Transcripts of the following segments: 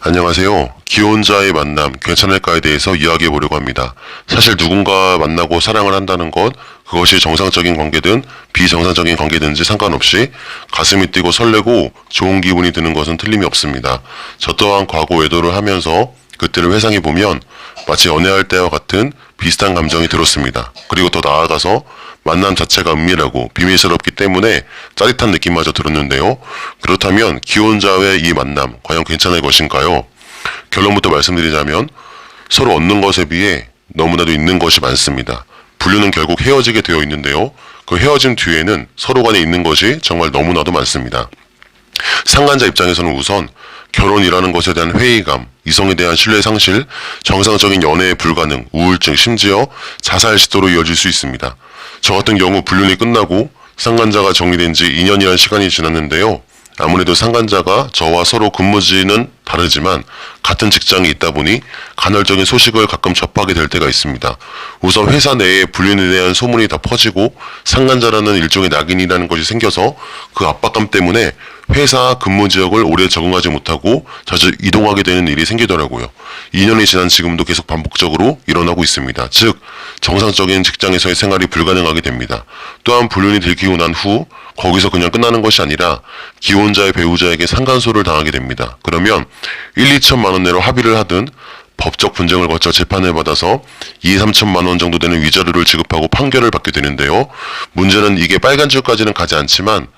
안녕하세요. 기혼자의 만남 괜찮을까에 대해서 이야기해 보려고 합니다. 사실 누군가 만나고 사랑을 한다는 것, 그것이 정상적인 관계든 비정상적인 관계든지 상관없이 가슴이 뛰고 설레고 좋은 기분이 드는 것은 틀림이 없습니다. 저 또한 과거 외도를 하면서 그때를 회상해 보면 마치 연애할 때와 같은 비슷한 감정이 들었습니다. 그리고 더 나아가서 만남 자체가 은밀하고 비밀스럽기 때문에 짜릿한 느낌마저 들었는데요. 그렇다면 기혼자의 이 만남 과연 괜찮을 것인가요? 결론부터 말씀드리자면 서로 얻는 것에 비해 너무나도 있는 것이 많습니다. 분류는 결국 헤어지게 되어 있는데요. 그 헤어진 뒤에는 서로 간에 있는 것이 정말 너무나도 많습니다. 상간자 입장에서는 우선 결혼이라는 것에 대한 회의감, 이성에 대한 신뢰 상실, 정상적인 연애의 불가능, 우울증, 심지어 자살 시도로 이어질 수 있습니다. 저 같은 경우 불륜이 끝나고 상간자가 정리된 지 2년이라는 시간이 지났는데요. 아무래도 상간자가 저와 서로 근무지는 다르지만 같은 직장에 있다 보니 간헐적인 소식을 가끔 접하게 될 때가 있습니다. 우선 회사 내에 불륜에 대한 소문이 다 퍼지고 상간자라는 일종의 낙인이라는 것이 생겨서 그 압박감 때문에 회사 근무 지역을 오래 적응하지 못하고 자주 이동하게 되는 일이 생기더라고요. 2년이 지난 지금도 계속 반복적으로 일어나고 있습니다. 즉 정상적인 직장에서의 생활이 불가능하게 됩니다. 또한 불륜이 들키고 난 후 거기서 그냥 끝나는 것이 아니라 기혼자의 배우자에게 상간소를 당하게 됩니다. 그러면 1, 2천만 원 내로 합의를 하든 법적 분쟁을 거쳐 재판을 받아서 2, 3천만 원 정도 되는 위자료를 지급하고 판결을 받게 되는데요. 문제는 이게 빨간 줄까지는 가지 않지만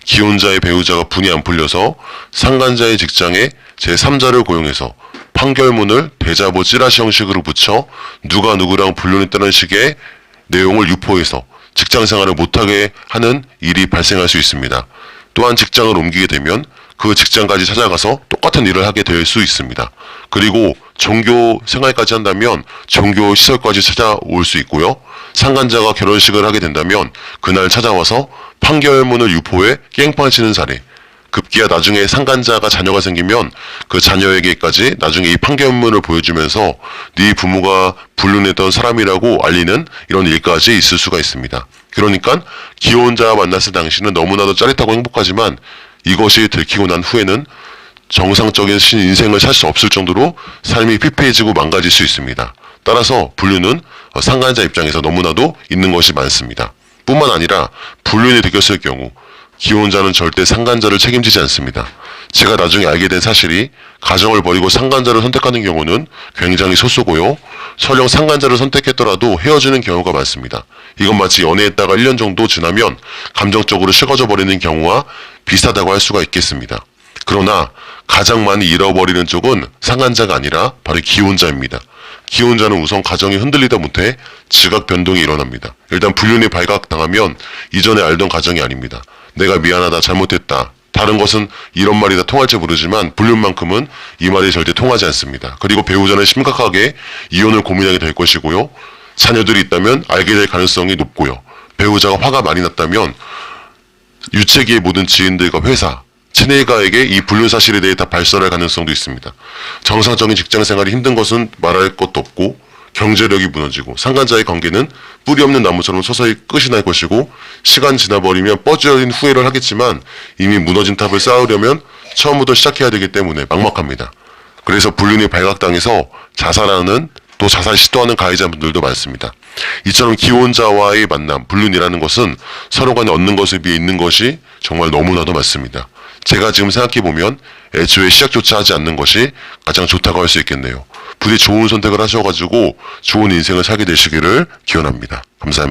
기혼자의 배우자가 분이 안 풀려서 상간자의 직장에 제3자를 고용해서 판결문을 대자보 찌라시 형식으로 붙여 누가 누구랑 불륜했다는 식의 내용을 유포해서 직장 생활을 못하게 하는 일이 발생할 수 있습니다. 또한 직장을 옮기게 되면 그 직장까지 찾아가서 똑같은 일을 하게 될 수 있습니다. 그리고 종교 생활까지 한다면 종교 시설까지 찾아올 수 있고요. 상간자가 결혼식을 하게 된다면 그날 찾아와서 판결문을 유포해 깽판 치는 사례. 급기야 나중에 상간자가 자녀가 생기면 그 자녀에게까지 나중에 이 판결문을 보여주면서 네 부모가 불륜했던 사람이라고 알리는 이런 일까지 있을 수가 있습니다. 그러니까 기혼자와 만났을 당시는 너무나도 짜릿하고 행복하지만 이것이 들키고 난 후에는 정상적인 인생을 살 수 없을 정도로 삶이 피폐해지고 망가질 수 있습니다. 따라서 불륜은 상간자 입장에서 너무나도 있는 것이 많습니다. 뿐만 아니라 불륜이 들켰을 경우 기혼자는 절대 상간자를 책임지지 않습니다. 제가 나중에 알게 된 사실이 가정을 버리고 상간자를 선택하는 경우는 굉장히 소수고요. 설령 상간자를 선택했더라도 헤어지는 경우가 많습니다. 이건 마치 연애했다가 1년 정도 지나면 감정적으로 식어져 버리는 경우와 비슷하다고 할 수가 있겠습니다. 그러나 가장 많이 잃어버리는 쪽은 상간자가 아니라 바로 기혼자입니다. 기혼자는 우선 가정이 흔들리다 못해 지각 변동이 일어납니다. 일단 불륜이 발각당하면 이전에 알던 가정이 아닙니다. 내가 미안하다, 잘못했다. 다른 것은 이런 말이 다 통할지 모르지만 불륜만큼은 이 말이 절대 통하지 않습니다. 그리고 배우자는 심각하게 이혼을 고민하게 될 것이고요. 자녀들이 있다면 알게 될 가능성이 높고요. 배우자가 화가 많이 났다면 유체기의 모든 지인들과 회사, 친애가에게 이 불륜 사실에 대해 다 발설할 가능성도 있습니다. 정상적인 직장 생활이 힘든 것은 말할 것도 없고 경제력이 무너지고 상간자의 관계는 뿌리 없는 나무처럼 서서히 끝이 날 것이고 시간 지나버리면 뻐져진 후회를 하겠지만 이미 무너진 탑을 쌓으려면 처음부터 시작해야 되기 때문에 막막합니다. 그래서 불륜이 발각당해서 자살하는 또 자살 시도하는 가해자분들도 많습니다. 이처럼 기혼자와의 만남, 불륜이라는 것은 서로 간에 얻는 것에 비해 있는 것이 정말 너무나도 많습니다. 제가 지금 생각해보면 애초에 시작조차 하지 않는 것이 가장 좋다고 할 수 있겠네요. 부디 좋은 선택을 하셔가지고 좋은 인생을 살게 되시기를 기원합니다. 감사합니다.